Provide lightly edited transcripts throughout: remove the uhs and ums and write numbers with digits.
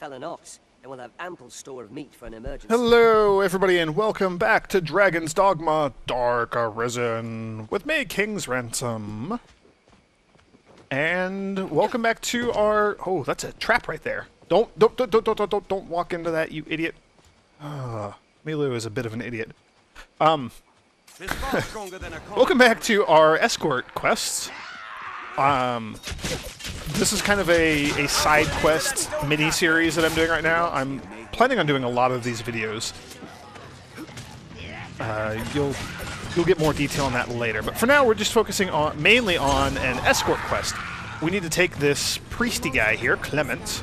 fell an ox, and we'll have ample store of meat for an emergency. Hello, everybody, and welcome back to Dragon's Dogma: Dark Arisen with me, King's Ransom. And welcome back to our... Oh, that's a trap right there. Don't walk into that, you idiot. Milu is a bit of an idiot. Welcome back to our Escort Quest. This is kind of a side quest mini-series that I'm doing right now. I'm planning on doing a lot of these videos. You'll get more detail on that later, but for now we're just focusing on mainly on an escort quest. We need to take this priesty guy here, Clement.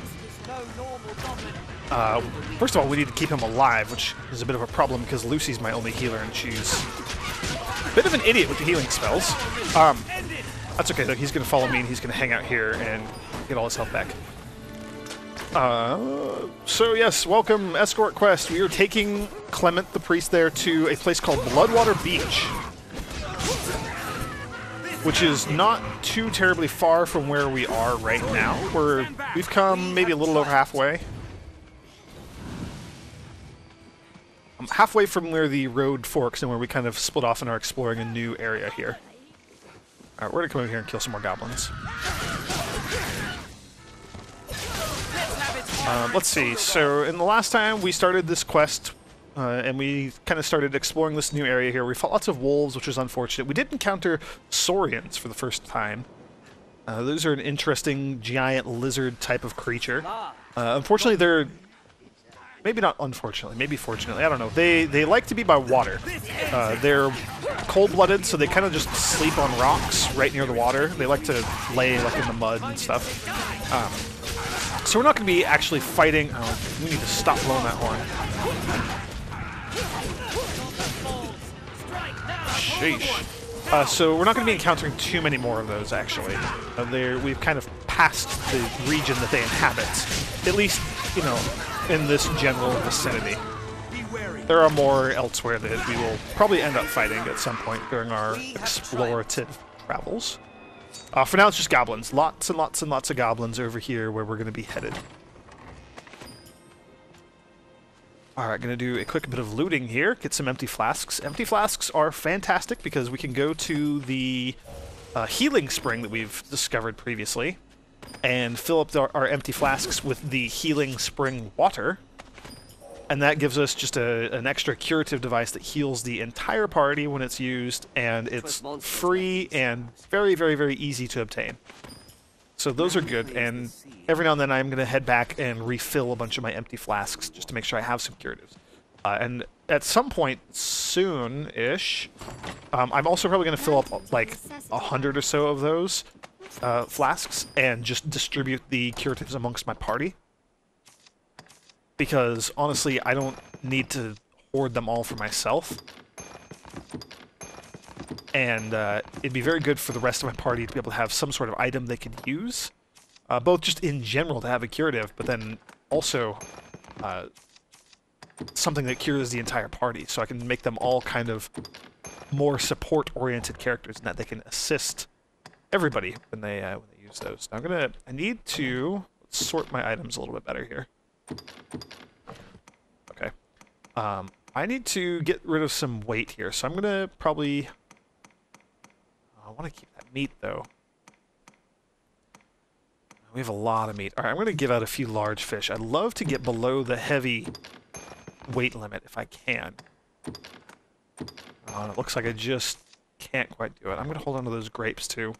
First of all, we need to keep him alive, which is a bit of a problem because Lucy's my only healer and she's a bit of an idiot with the healing spells. That's okay though, he's going to follow me and he's going to hang out here and get all his health back. So yes, welcome Escort Quest. We are taking Clement the priest there to a place called Bloodwater Beach, which is not too terribly far from where we are right now. We've come maybe a little over halfway. Halfway from where the road forks and where we kind of split off and are exploring a new area here. Alright, we're gonna come over here and kill some more goblins. Let's see, so in the last time we started this quest, and we kind of started exploring this new area here. We fought lots of wolves, which was unfortunate. We did encounter saurians for the first time. Those are an interesting giant lizard type of creature. Unfortunately, they're... Maybe not unfortunately, maybe fortunately, I don't know. They like to be by water. They're cold-blooded, so they kind of just sleep on rocks right near the water. They like to lay like in the mud and stuff. So we're not going to be actually fighting... Oh, we need to stop blowing that horn. Sheesh. So we're not going to be encountering too many more of those, actually. We've kind of passed the region that they inhabit. At least, you know, in this general vicinity. There are more elsewhere that we will probably end up fighting at some point during our explorative travels. For now, it's just goblins. Lots and lots and lots of goblins over here where we're going to be headed. Alright, going to do a quick bit of looting here. Get some empty flasks. Empty flasks are fantastic because we can go to the healing spring that we've discovered previously and fill up our empty flasks with the healing spring water. And that gives us just an extra curative device that heals the entire party when it's used, and it's free and very, very, very easy to obtain. So those are good, and every now and then I'm going to head back and refill a bunch of my empty flasks just to make sure I have some curatives. And at some point soon-ish, I'm also probably going to fill up like 100 or so of those flasks and just distribute the curatives amongst my party. Because, honestly, I don't need to hoard them all for myself. And it'd be very good for the rest of my party to be able to have some sort of item they can use. Both just in general to have a curative, but then also something that cures the entire party. So I can make them all kind of more support-oriented characters and that they can assist everybody when they use those. Now I need to sort my items a little bit better here. Okay. I need to get rid of some weight here, so I'm gonna probably... I want to keep that meat, though. We have a lot of meat. Alright, I'm gonna give out a few large fish. I'd love to get below the heavy weight limit if I can. It looks like I just can't quite do it. I'm gonna hold on to those grapes, too.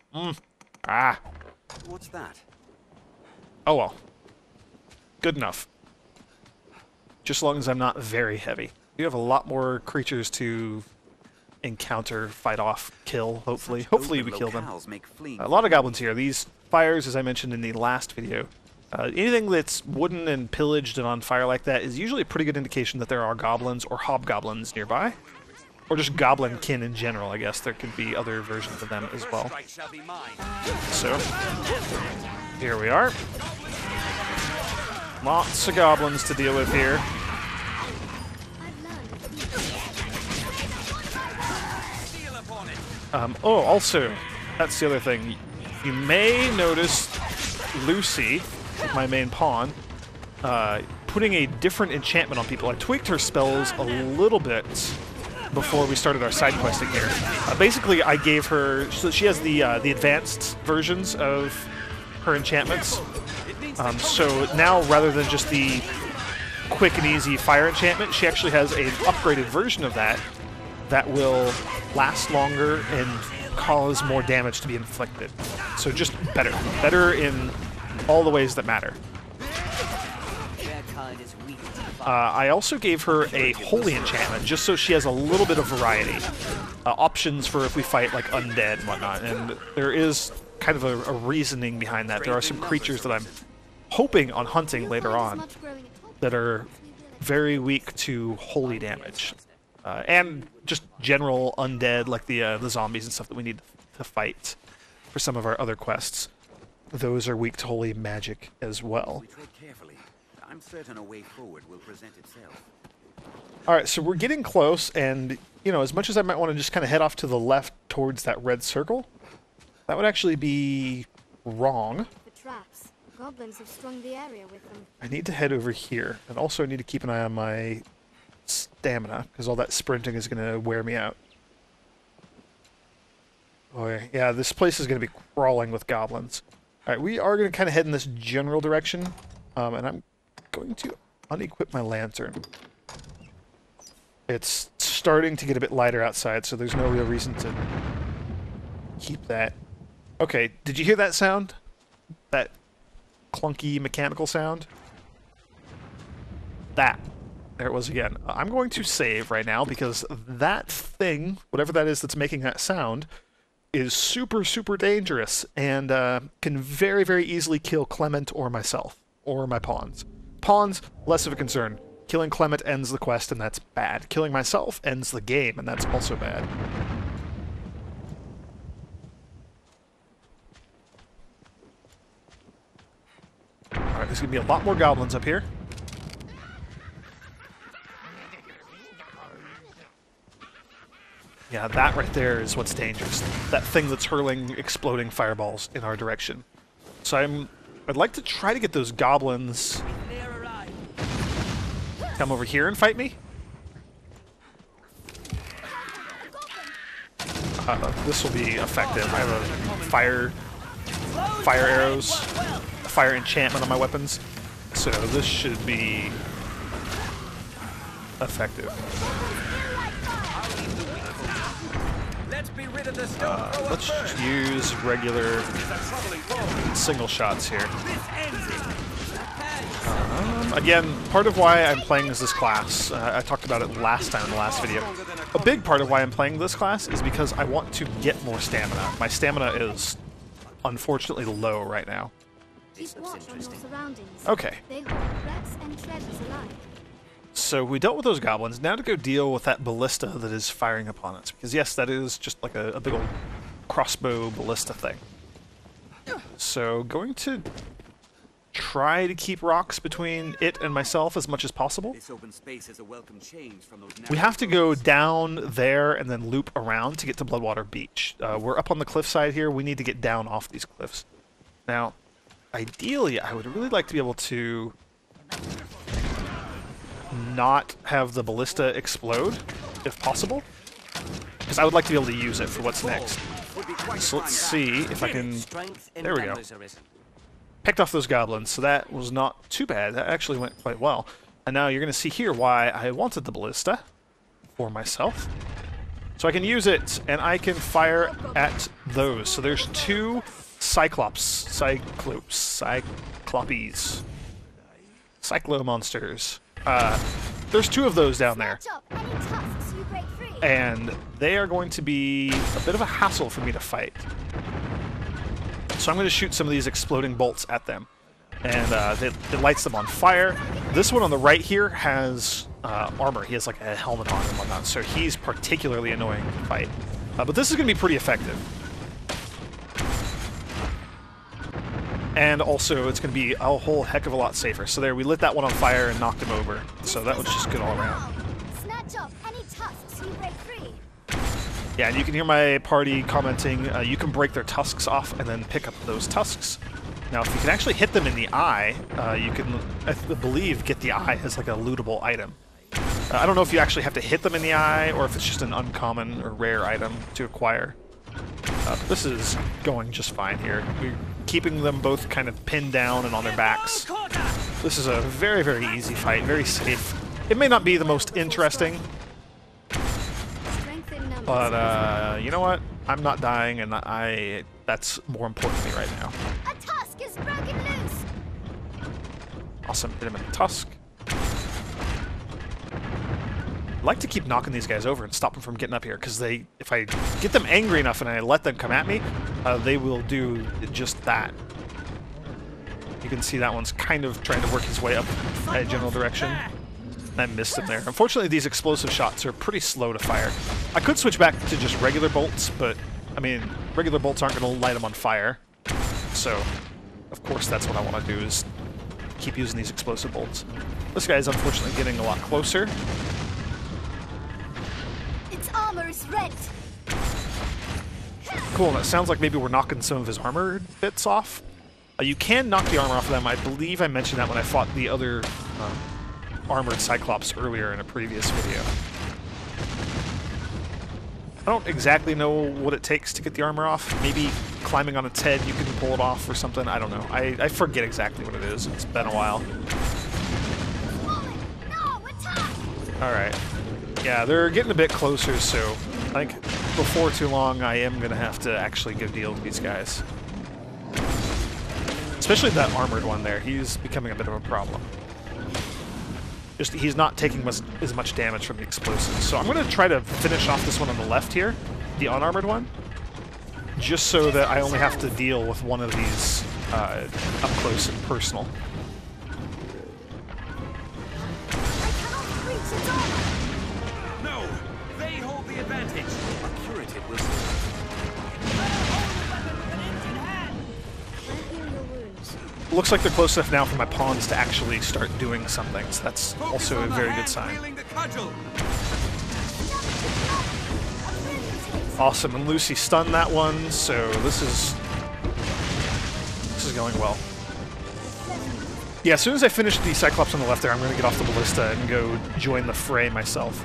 Ah! What's that? Oh well. Good enough. Just as long as I'm not very heavy. We have a lot more creatures to encounter, fight off, kill, hopefully. Hopefully we kill them. A lot of goblins here. These fires, as I mentioned in the last video, anything that's wooden and pillaged and on fire like that is usually a pretty good indication that there are goblins or hobgoblins nearby. Or just goblin-kin in general, I guess. There could be other versions of them as well. So, here we are. Lots of goblins to deal with here. Oh, also, that's the other thing. You may notice Lucy, my main pawn, putting a different enchantment on people. I tweaked her spells a little bit before we started our side questing here. Basically, I gave her, so she has the advanced versions of her enchantments. So now, rather than just the quick and easy fire enchantment, she actually has an upgraded version of that that will last longer and cause more damage to be inflicted. So just better. Better in all the ways that matter. I also gave her a holy enchantment, just so she has a little bit of variety. Options for if we fight like undead and whatnot, and there is kind of a reasoning behind that. There are some creatures that I'm hoping on hunting later on that are very weak to holy damage. And just general undead, like the zombies and stuff that we need to fight for some of our other quests. Those are weak to holy magic as well. I'm certain a way forward will present itself. Alright, so we're getting close, and, you know, as much as I might want to just kind of head off to the left towards that red circle, that would actually be wrong. The traps. Goblins have strung the area with them. I need to head over here, and also I need to keep an eye on my stamina, because all that sprinting is going to wear me out. Oh yeah, this place is going to be crawling with goblins. Alright, we are going to kind of head in this general direction, and I'm going to unequip my lantern. It's starting to get a bit lighter outside, so there's no real reason to keep that. Okay, did you hear that sound? That clunky mechanical sound? That. There it was again. I'm going to save right now because that thing, whatever that is that's making that sound, is super, super dangerous and can very, very easily kill Clement or myself, or my pawns. Pawns, less of a concern. Killing Clement ends the quest, and that's bad. Killing myself ends the game, and that's also bad. Alright, there's going to be a lot more goblins up here. Yeah, that right there is what's dangerous. That thing that's hurling exploding fireballs in our direction. So I'd like to try to get those goblins come over here and fight me. This will be effective. I have a fire arrows, a fire enchantment on my weapons, so this should be effective. Let's just use regular single shots here. Again, part of why I'm playing as this class, I talked about it last time in the last video. A big part of why I'm playing this class is because I want to get more stamina. My stamina is unfortunately low right now. Okay. So we dealt with those goblins. Now to go deal with that ballista that is firing upon us. Because yes, that is just like a big old crossbow ballista thing. So going to try to keep rocks between it and myself as much as possible. This open space is a welcome change from those We have to go down there and then loop around to get to Bloodwater Beach. We're up on the cliffside here. We need to get down off these cliffs. Now, ideally, I would really like to be able to not have the ballista explode, if possible. Because I would like to be able to use it for what's next. So let's see if I can... There we go. Picked off those goblins, so that was not too bad. That actually went quite well. And now you're going to see here why I wanted the ballista for myself. So I can use it, and I can fire at those. So there's two Cyclops, Cyclopes, Cyclo monsters. There's two of those down there. And they are going to be a bit of a hassle for me to fight. So I'm going to shoot some of these exploding bolts at them. And it lights them on fire. This one on the right here has armor. He has like a helmet on and whatnot, so he's particularly annoying to fight. But this is going to be pretty effective. And also, it's going to be a whole heck of a lot safer. So there, we lit that one on fire and knocked him over. So that was just good all around. Snatch up any tusks you break free. Yeah, and you can hear my party commenting, you can break their tusks off and then pick up those tusks. Now, if you can actually hit them in the eye, you can, I believe, get the eye as like a lootable item. I don't know if you actually have to hit them in the eye or if it's just an uncommon or rare item to acquire. This is going just fine here. We're keeping them both kind of pinned down and on their backs. This is a very, very easy fight, very safe. It may not be the most interesting, but you know what? I'm not dying, and that's more important to me right now. A tusk is broken loose. Awesome, hit him in the tusk. I like to keep knocking these guys over and stop them from getting up here, because if I get them angry enough and I let them come at me, they will do just that. You can see that one's kind of trying to work his way up in a general direction. I missed him there. Unfortunately, these explosive shots are pretty slow to fire. I could switch back to just regular bolts, but, I mean, regular bolts aren't going to light them on fire. So, of course, that's what I want to do, is keep using these explosive bolts. This guy is unfortunately getting a lot closer. Its armor is rent. Cool, and it sounds like maybe we're knocking some of his armor bits off. You can knock the armor off of them. I believe I mentioned that when I fought the other armored Cyclops earlier in a previous video. I don't exactly know what it takes to get the armor off. Maybe climbing on its head you can pull it off or something. I don't know. I forget exactly what it is. It's been a while. Alright. Yeah, they're getting a bit closer, so I think before too long I am going to have to actually go deal with these guys. Especially that armored one there. He's becoming a bit of a problem. Just he's not taking as much damage from the explosives. So I'm going to try to finish off this one on the left here, the unarmored one, just so that I only have to deal with one of these up close and personal. No! They hold the advantage! A curative will Looks like they're close enough now for my pawns to actually start doing something, so that's also a very good sign. Awesome, and Lucy stunned that one, so this is going well. Yeah, as soon as I finish the Cyclops on the left there, I'm going to get off the ballista and go join the fray myself.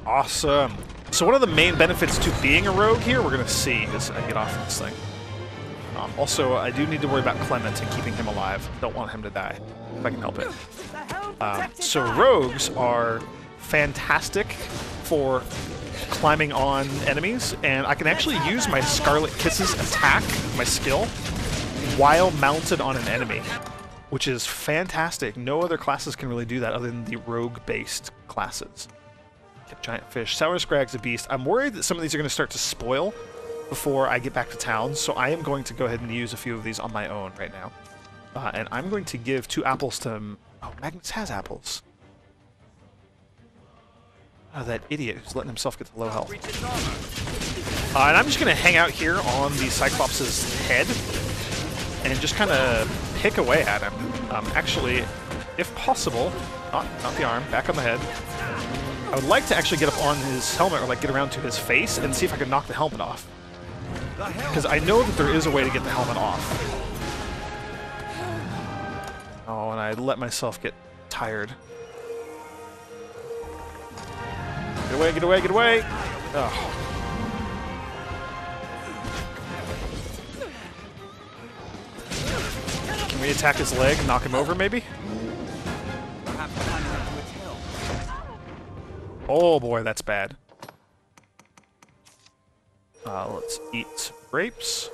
Awesome. So one of the main benefits to being a rogue here, we're going to see as I get off of this thing. Also, I do need to worry about Clement and keeping him alive. Don't want him to die, if I can help it. So rogues are fantastic for climbing on enemies, and I can actually use my Scarlet Kisses attack, my skill, while mounted on an enemy, which is fantastic. No other classes can really do that other than the rogue-based classes. Giant fish. Sour Scrag's a beast. I'm worried that some of these are going to start to spoil before I get back to town, so I am going to go ahead and use a few of these on my own right now. And I'm going to give 2 apples to... Oh, Magnus has apples. Oh, that idiot who's letting himself get to low health. And I'm just going to hang out here on the Cyclops' head and just kind of pick away at him. Actually, if possible, not the arm, back on the head. I would like to actually get up on his helmet, or like get around to his face and see if I can knock the helmet off. Because I know that there is a way to get the helmet off. Oh, and I let myself get tired. Get away, get away, get away! Oh. Can we attack his leg and knock him over, maybe? Oh boy, that's bad. Let's eat some grapes.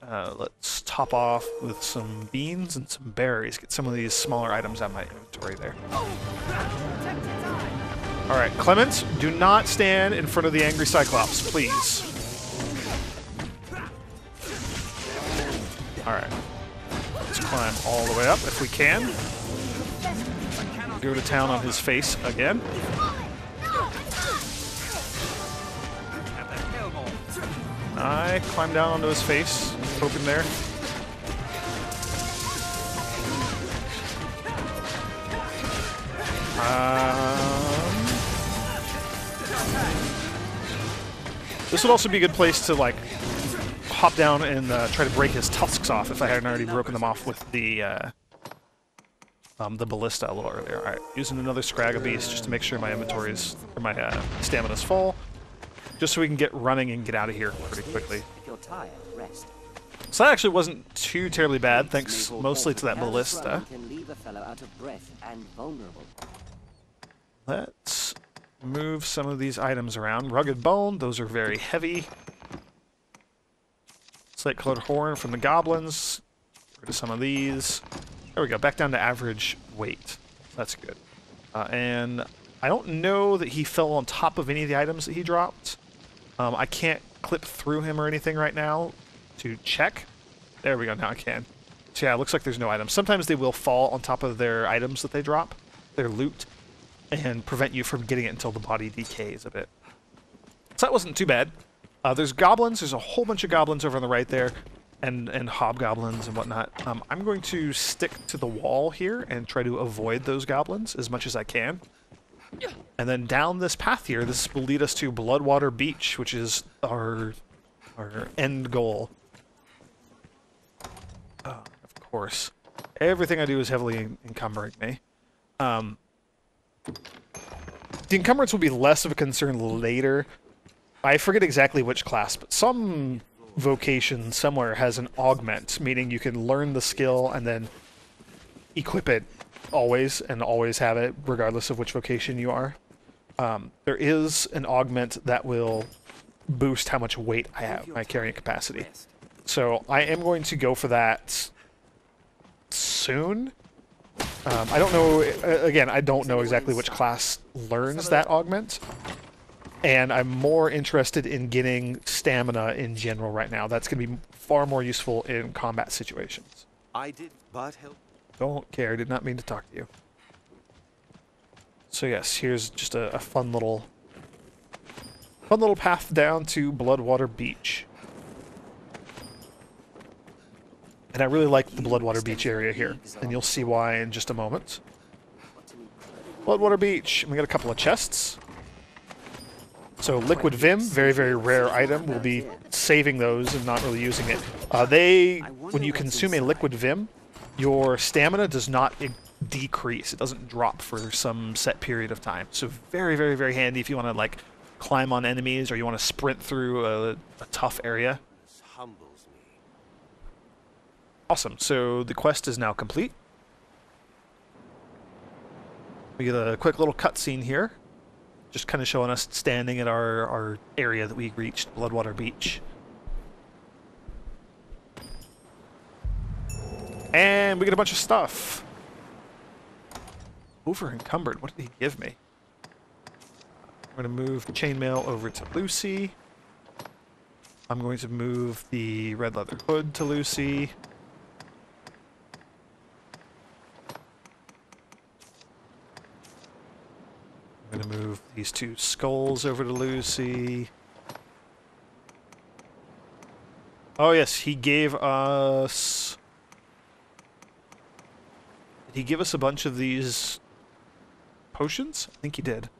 Let's top off with some beans and some berries. Get some of these smaller items out of my inventory there. Alright, Clement, do not stand in front of the angry Cyclops, please. Alright. Let's climb all the way up if we can. Go to town on his face again. I climb down onto his face, poking there. This would also be a good place to like hop down and try to break his tusks off if I hadn't already broken them off with the ballista a little earlier. All right, using another Scragga Beast just to make sure my inventory's or my stamina's full, just so we can get running and get out of here pretty quickly. If you're tired, rest. So that actually wasn't too terribly bad, thanks mostly to that ballista. Can leave a fellow out of breath and vulnerable. Let's move some of these items around. Rugged Bone, those are very heavy. Slate-colored Horn from the Goblins. Get rid of some of these. There we go, back down to average weight. That's good. And I don't know that he fell on top of any of the items that he dropped. I can't clip through him or anything right now to check. There we go, now I can. So yeah, it looks like there's no items. Sometimes they will fall on top of their items that they drop, their loot, and prevent you from getting it until the body decays a bit. So that wasn't too bad. There's goblins. There's a whole bunch of goblins over on the right there, and hobgoblins and whatnot. I'm going to stick to the wall here and try to avoid those goblins as much as I can. And then down this path here, this will lead us to Bloodwater Beach, which is our end goal. Of course. Everything I do is heavily encumbering me. The encumbrance will be less of a concern later. I forget exactly which class, but some vocation somewhere has an augment, meaning you can learn the skill and then equip it always, and always have it, regardless of which vocation you are. There is an augment that will boost how much weight I have, my carrying capacity. So I am going to go for that soon. I don't know, again, I don't know exactly which class learns that augment. And I'm more interested in getting stamina in general right now. That's going to be far more useful in combat situations. I did but help. Don't care, did not mean to talk to you. So yes, here's just a fun little path down to Bloodwater Beach. And I really like the Bloodwater Beach area here, and you'll see why in just a moment. Bloodwater Beach, and we got a couple of chests. So Liquid Vim, very, very rare item. We'll be saving those and not really using it. When you consume a Liquid Vim, your stamina does not decrease. It doesn't drop for some set period of time. So very, very, very handy if you want to like climb on enemies or you want to sprint through a tough area. Humbles me. Awesome. So the quest is now complete. We get a quick little cutscene here. Just kind of showing us standing at our area that we reached, Bloodwater Beach. And we get a bunch of stuff. Over encumbered. What did he give me? I'm going to move chainmail over to Lucy. I'm going to move the red leather hood to Lucy. I'm going to move these two skulls over to Lucy. Oh yes, he gave us... Did he give us a bunch of these potions? I think he did.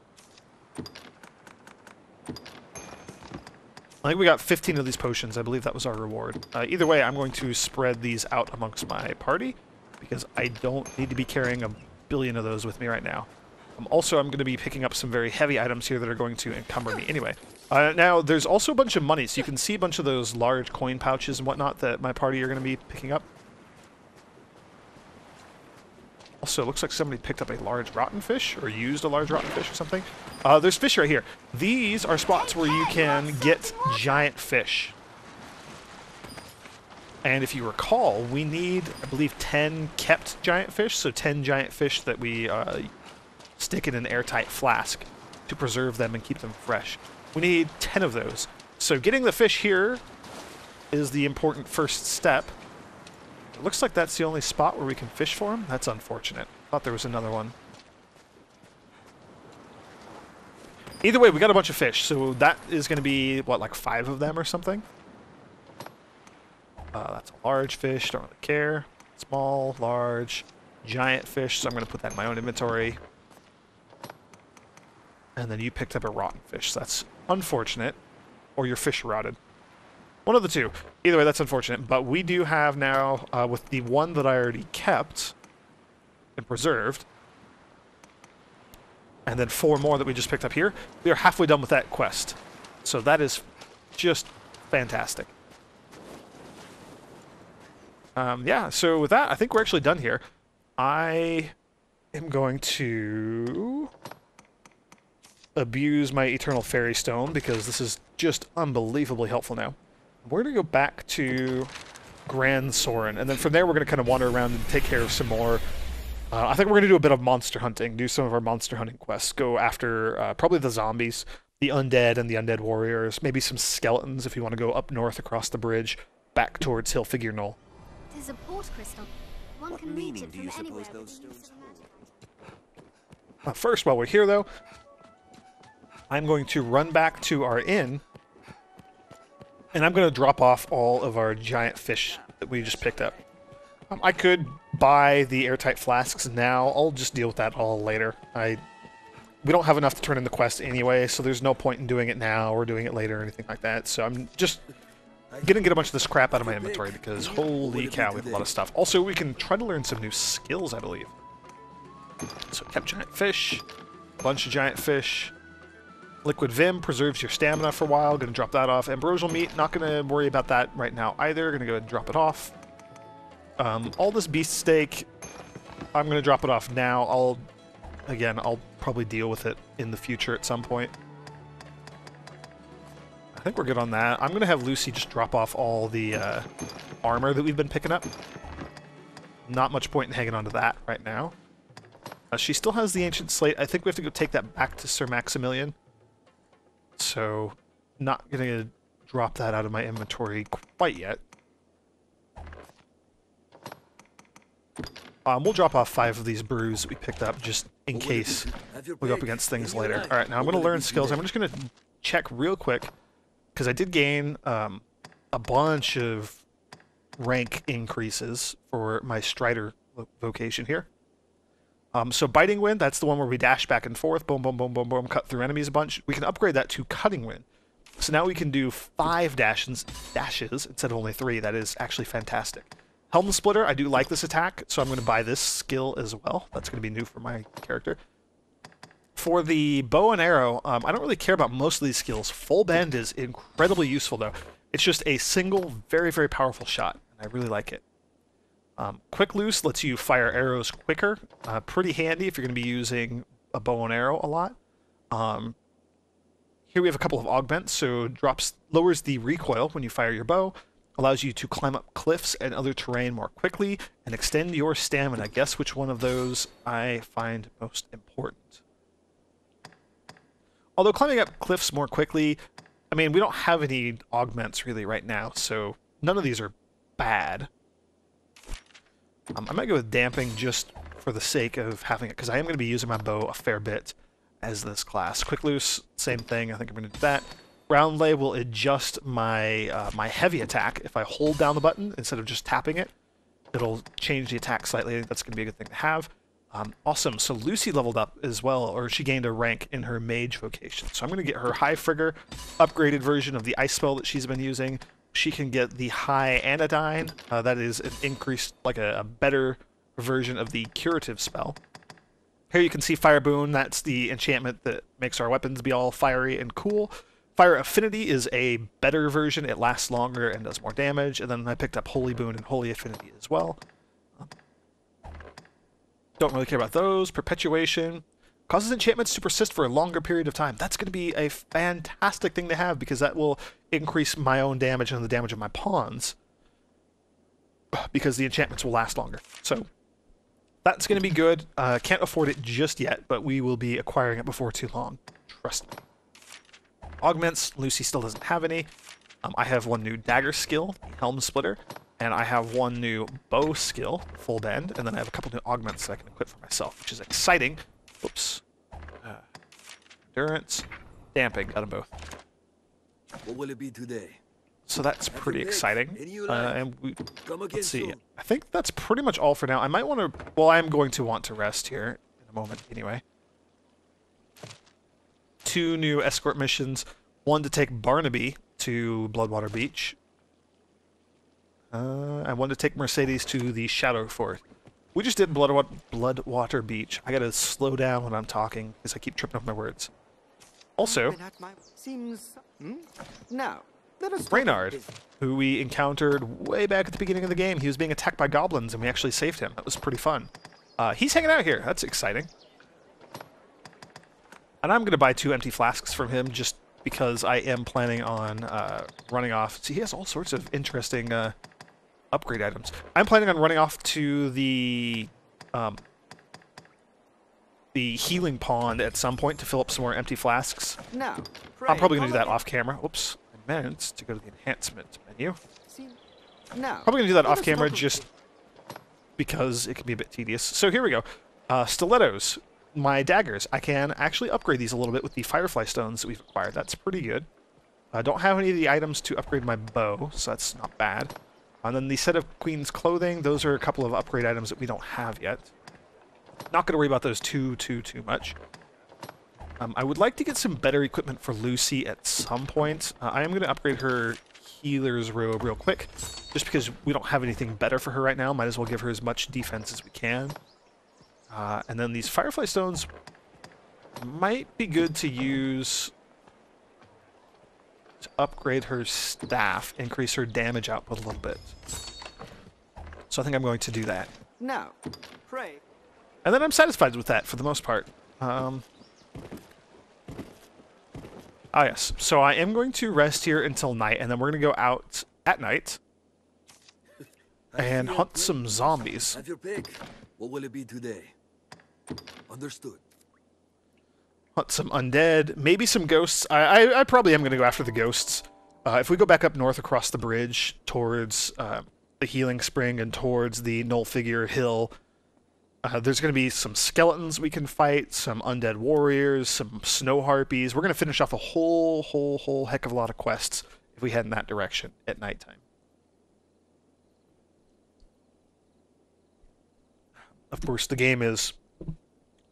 I think we got 15 of these potions. I believe that was our reward. Either way, I'm going to spread these out amongst my party because I don't need to be carrying a billion of those with me right now. Also, I'm going to be picking up some very heavy items here that are going to encumber me anyway. Now, there's also a bunch of money, so you can see a bunch of those large coin pouches and whatnot that my party are going to be picking up. Also, it looks like somebody picked up a large rotten fish, or used a large rotten fish or something. There's fish right here. These are spots where you can get giant fish. And if you recall, we need, I believe, 10 kept giant fish, so 10 giant fish that we stick in an airtight flask to preserve them and keep them fresh. We need 10 of those. So getting the fish here is the important first step. It looks like that's the only spot where we can fish for them. That's unfortunate. Thought there was another one. Either way, we got a bunch of fish, so that is going to be, what, like 5 of them or something? That's a large fish, don't really care. Small, large, giant fish, so I'm going to put that in my own inventory. And then you picked up a rotten fish, so that's unfortunate. or your fish rotted. One of the two. Either way, that's unfortunate. But we do have now, with the one that I already kept and preserved, and then 4 more that we just picked up here, we are halfway done with that quest. So that is just fantastic. Yeah, so with that, I think we're actually done here. I am going to abuse my Eternal Fairy Stone because this is just unbelievably helpful now. We're going to go back to Grand Soren, and then from there we're going to kind of wander around and take care of some more. I think we're going to do a bit of monster hunting, do some of our monster hunting quests, go after probably the zombies, the undead and the undead warriors, maybe some skeletons if you want to go up north across the bridge, back towards Hilfigure Knoll. It is a port crystal. One can reach it from anywhere within use of magic. First, while we're here though, I'm going to run back to our inn, and I'm going to drop off all of our giant fish that we just picked up. I could buy the airtight flasks now. I'll just deal with that all later. We don't have enough to turn in the quest anyway, so there's no point in doing it now or doing it later or anything like that. So I'm just gonna get a bunch of this crap out of my inventory because holy cow, we have a lot of stuff. Also, we can try to learn some new skills, I believe. So kept giant fish, bunch of giant fish. Liquid Vim preserves your stamina for a while. Gonna drop that off. Ambrosial meat, not gonna worry about that right now either. Gonna go ahead and drop it off. All this beast steak, I'm going to drop it off now. I'll probably deal with it in the future at some point. I think we're good on that. I'm going to have Lucy just drop off all the armor that we've been picking up. Not much point in hanging on to that right now. She still has the Ancient Slate. I think we have to go take that back to Sir Maximilian. So, not going to drop that out of my inventory quite yet. We'll drop off 5 of these brews that we picked up just in case we go up against things later. Alright, now I'm going to learn skills. I'm just going to check real quick, because I did gain a bunch of rank increases for my Strider vocation here. So Biting Wind, that's the one where we dash back and forth, boom, boom, boom, boom, boom, cut through enemies a bunch. We can upgrade that to Cutting Wind. So now we can do 5 dashes instead of only 3. That is actually fantastic. Helm Splitter, I do like this attack, so I'm going to buy this skill as well. That's going to be new for my character. For the bow and arrow, I don't really care about most of these skills. Full Bend is incredibly useful, though. It's just a single, very, very powerful shot, and I really like it. Quick Loose lets you fire arrows quicker. Pretty handy if you're going to be using a bow and arrow a lot. Here we have a couple of augments, so lowers the recoil when you fire your bow. Allows you to climb up cliffs and other terrain more quickly, and extend your stamina. Guess which one of those I find most important. Although climbing up cliffs more quickly, I mean, we don't have any augments really right now, so none of these are bad. I might go with Damping just for the sake of having it, because I am going to be using my bow a fair bit as this class. Quick Loose, same thing. I think I'm going to do that. Round Lay will adjust my my heavy attack. If I hold down the button instead of just tapping it, it'll change the attack slightly. I think that's going to be a good thing to have. Awesome. So Lucy leveled up as well, or she gained a rank in her mage vocation. So I'm going to get her High Frigger, upgraded version of the ice spell that she's been using. She can get the High Anodyne. That is an increased, like a better version of the curative spell. Here you can see Fire Boon. That's the enchantment that makes our weapons be all fiery and cool. Fire Affinity is a better version. It lasts longer and does more damage. And then I picked up Holy Boon and Holy Affinity as well. Don't really care about those. Perpetuation causes enchantments to persist for a longer period of time. That's going to be a fantastic thing to have because that will increase my own damage and the damage of my pawns because the enchantments will last longer. So that's going to be good. Can't afford it just yet, but we will be acquiring it before too long. Trust me. Augments, Lucy still doesn't have any. I have one new dagger skill, Helm Splitter, and I have one new bow skill, Full Bend, and then I have a couple new augments that I can equip for myself, which is exciting. Oops. Endurance, Damping, got them both. What will it be today? So that's pretty exciting. And let's see. I think that's pretty much all for now. I might want to, well, I'm going to want to rest here in a moment anyway. 2 new escort missions. One to take Barnaby to Bloodwater Beach. I wanted to take Mercedes to the Shadow Fort. We just did Bloodwater Beach. I gotta slow down when I'm talking because I keep tripping up my words. Also, Reynard, who we encountered way back at the beginning of the game. He was being attacked by goblins, and we actually saved him. That was pretty fun. He's hanging out here. That's exciting. And I'm going to buy 2 empty flasks from him just because I am planning on running off. See, he has all sorts of interesting upgrade items. I'm planning on running off to the healing pond at some point to fill up some more empty flasks. No. I'm probably going to do that off camera. Whoops. I meant to go to the enhancement menu. No. Probably going to do that off camera just because it can be a bit tedious. So here we go. Stilettos. My daggers. I can actually upgrade these a little bit with the Firefly Stones that we've acquired. That's pretty good. I don't have any of the items to upgrade my bow, so that's not bad. And then the set of Queen's clothing, those are a couple of upgrade items that we don't have yet. Not going to worry about those too much. I would like to get some better equipment for Lucy at some point. I am going to upgrade her healer's robe real quick, just because we don't have anything better for her right now. Might as well give her as much defense as we can. And then these Firefly Stones might be good to use to upgrade her staff, increase her damage output a little bit. So I think I'm going to do that. No. Pray. And then I'm satisfied with that for the most part. Yes. So I am going to rest here until night, and then we're going to go out at night and hunt some zombies. Have your pick. What will it be today? Understood. Hunt some undead, maybe some ghosts. I probably am going to go after the ghosts. If we go back up north across the bridge towards the Healing Spring and towards the Null Figure Hill, there's going to be some skeletons we can fight, some undead warriors, some snow harpies. We're going to finish off a whole heck of a lot of quests if we head in that direction at nighttime. Of course, the game is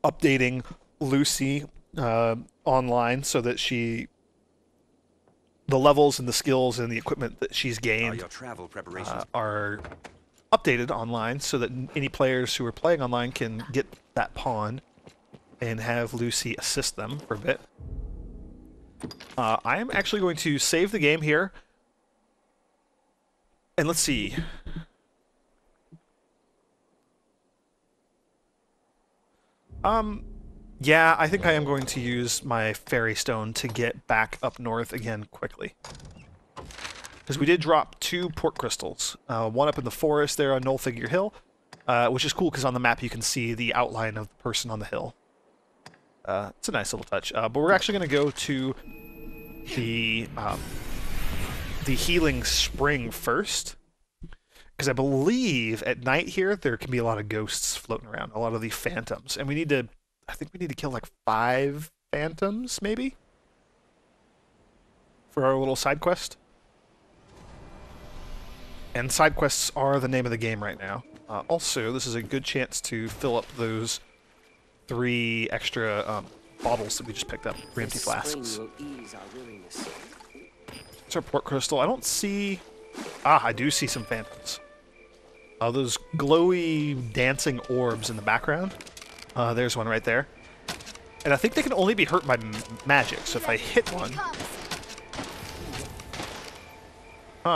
updating Lucy online so that the levels and the skills and the equipment that she's gained your travel preparations are updated online so that any players who are playing online can get that pawn and have Lucy assist them for a bit. I am actually going to save the game here. And let's see. Yeah, I think I am going to use my fairy stone to get back up north again quickly. Because we did drop 2 port crystals. One up in the forest there on Null Figure Hill, which is cool because on the map you can see the outline of the person on the hill. It's a nice little touch. But we're actually going to go to the Healing Spring first. Because I believe at night here there can be a lot of ghosts floating around, a lot of the phantoms. And we need to, I think we need to kill like 5 phantoms, maybe? For our little side quest. And side quests are the name of the game right now. Also, this is a good chance to fill up those 3 extra bottles that we just picked up, 3 empty flasks. It's our port crystal. I don't see... I do see some phantoms. Those glowy dancing orbs in the background. There's one right there. And I think they can only be hurt by magic, so if I hit one...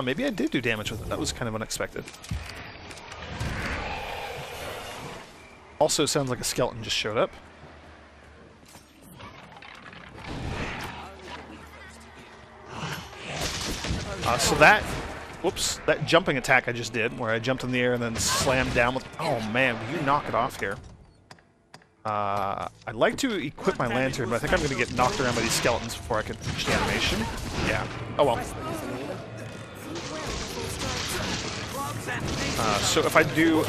maybe I did do damage with it. That was kind of unexpected. Also, sounds like a skeleton just showed up. So that... Whoops, that jumping attack I just did, where I jumped in the air and then slammed down with... Oh man, will you knock it off here? I'd like to equip my lantern, but I think I'm going to get knocked around by these skeletons before I can finish the animation. Yeah. Oh well. So if I do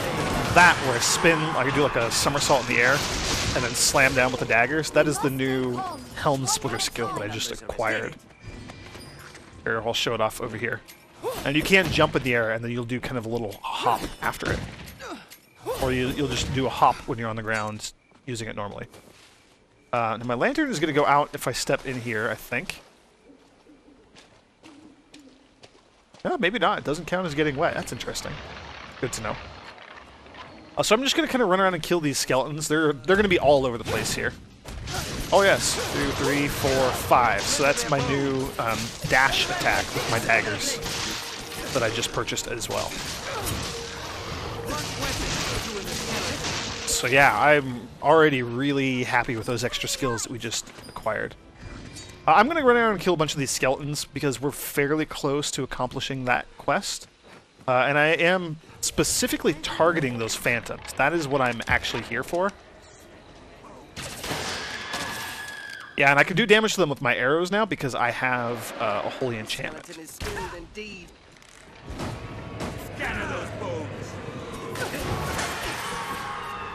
that, where I spin, I can do like a somersault in the air, and then slam down with the daggers, that is the new Helm Splitter skill that I just acquired. Here, I'll show it off over here. And you can jump in the air, and then you'll do kind of a little hop after it. Or you'll just do a hop when you're on the ground using it normally. And my lantern is going to go out if I step in here, I think. No, maybe not. It doesn't count as getting wet. That's interesting. Good to know. So I'm just going to kind of run around and kill these skeletons. They're going to be all over the place here. Oh yes, 2, 3, 4, 5. So that's my new dash attack with my daggers that I just purchased as well. So yeah, I'm already really happy with those extra skills that we just acquired. I'm going to run around and kill a bunch of these skeletons because we're fairly close to accomplishing that quest. And I am specifically targeting those phantoms. That is what I'm actually here for. Yeah, and I can do damage to them with my arrows now because I have a holy enchantment.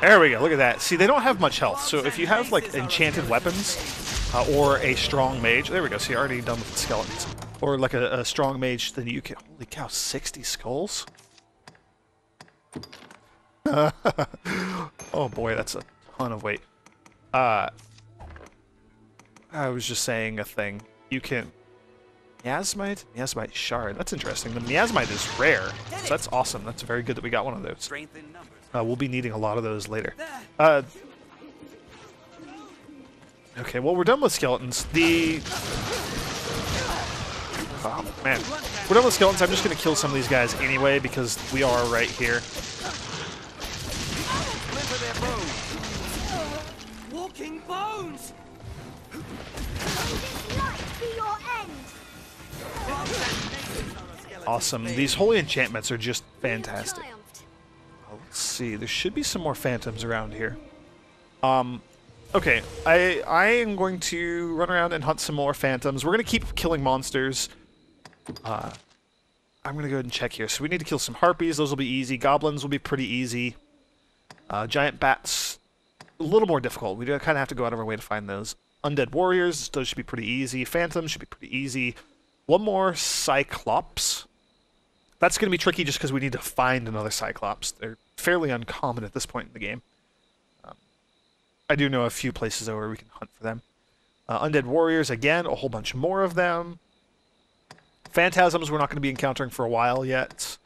There we go, look at that. See, they don't have much health, so if you have, like, enchanted weapons, or a strong mage... There we go, see, already done with the skeletons. Or, like, a strong mage, then you can... Holy cow, 60 skulls? Oh boy, that's a ton of weight. I was just saying a thing. You can... Miasmite? Miasmite shard. That's interesting. The miasmite is rare, so that's awesome. That's very good that we got one of those. We'll be needing a lot of those later. Okay, well, we're done with skeletons. Oh, man. We're done with skeletons. I'm just going to kill some of these guys anyway, because we are right here. Walking bones! Awesome. These holy enchantments are just fantastic. Let's see. There should be some more phantoms around here. Okay. I am going to run around and hunt some more phantoms. We're going to keep killing monsters. I'm going to go ahead and check here. So we need to kill some harpies. Those will be easy. Goblins will be pretty easy. Giant bats, a little more difficult. We do kind of have to go out of our way to find those. Undead warriors, those should be pretty easy. Phantoms should be pretty easy. One more Cyclops. That's going to be tricky just because we need to find another Cyclops. They're fairly uncommon at this point in the game. I do know a few places where we can hunt for them. Undead warriors, again, a whole bunch more of them. Phantasms we're not going to be encountering for a while yet.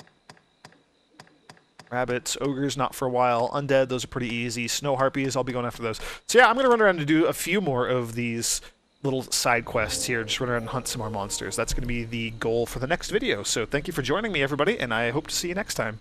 Rabbits, ogres, not for a while. Undead, those are pretty easy. Snow harpies, I'll be going after those. So yeah, I'm going to run around and do a few more of these little side quests here. Just run around and hunt some more monsters. That's going to be the goal for the next video. So thank you for joining me, everybody, and I hope to see you next time.